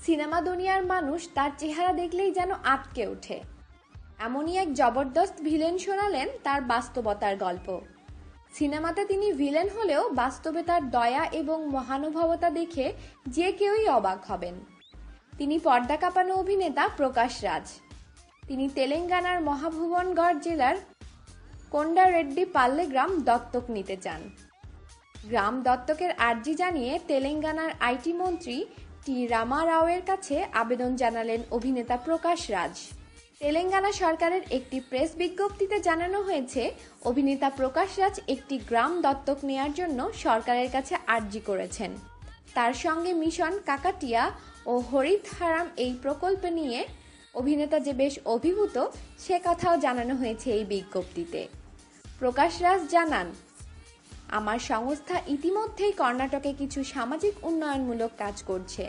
Cinema দুনিয়ার মানুষ তার চেহারা দেখলেই যেন আটকে ওঠে। এমনই এক জবরদস্ত ভিলেন শোনালেন তার বাস্তবতার গল্প। সিনেমাতে তিনি ভিলেন হলেও বাস্তবে তার দয়া এবং মহানুভবতা দেখে যে কেউই অবাক হবেন। তিনি পর্দা কাঁপানো অভিনেতা প্রকাশ রাজ। তিনি তেলেঙ্গানার মহাভুবনগড় জেলার কোন্ডারেড্ডি পাল্লে গ্রাম দত্তক নিতে চান। গ্রাম দত্তকের আর্জি জানিয়ে তেলেঙ্গানার আইটি মন্ত্রী টি রামা রাওয়ের কাছে আবেদন জানালেন অভিনেতা প্রকাশ রাজ। তেলেঙ্গানা সরকারের একটি প্রেস বিজ্ঞপ্তিতে জানানো হয়েছে, অভিনেতা প্রকাশ রাজ একটি গ্রাম দত্তক নেয়ার জন্য সরকারের কাছে আর্জি করেছেন। তার সঙ্গে মিশন কাকাটিয়া ও হরিতহারাম এই প্রকল্প নিয়ে অভিনেতা যে বেশ অভিভূত সে কথাও জানানো হয়েছে এই বিজ্ঞপ্তিতে। প্রকাশ রাজ জানান, আমার সংস্থা ইতিমধ্যেই কর্ণাটকে কিছু সামাজিক উন্নয়নমূলক কাজ করছে।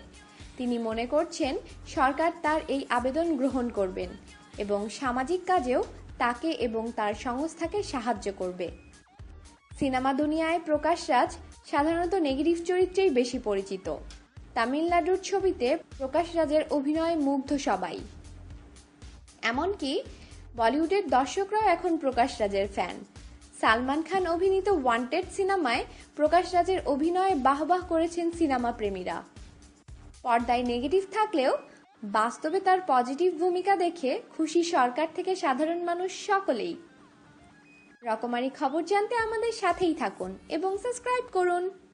তিনি মনে করছেন সরকার তার এই আবেদন গ্রহণ করবেন এবং সামাজিক কাজেও তাকে এবং তার সংস্থাকে সাহায্য করবে। সিনেমা দুনিয়ায় প্রকাশ রাজ সাধারণত নেগেটিভ চরিত্রেই বেশি পরিচিত। তামিলনাড়ুর ছবিতে প্রকাশ রাজের অভিনয়ে মুগ্ধ সবাই। এমনকি বলিউডের দর্শকরাও এখন প্রকাশ রাজের ফ্যান। সালমান খান অভিনীত ওয়ান্টেড সিনেমায় প্রকাশ রাজের অভিনয়ে বাহবাহ করেছেন সিনেমা প্রেমীরা। পর্দায় নেগেটিভ থাকলেও বাস্তবে তার পজিটিভ ভূমিকা দেখে খুশি সরকার থেকে সাধারণ মানুষ সকলেই। রকমারি খবর জানতে আমাদের সাথেই থাকুন এবং সাবস্ক্রাইব করুন।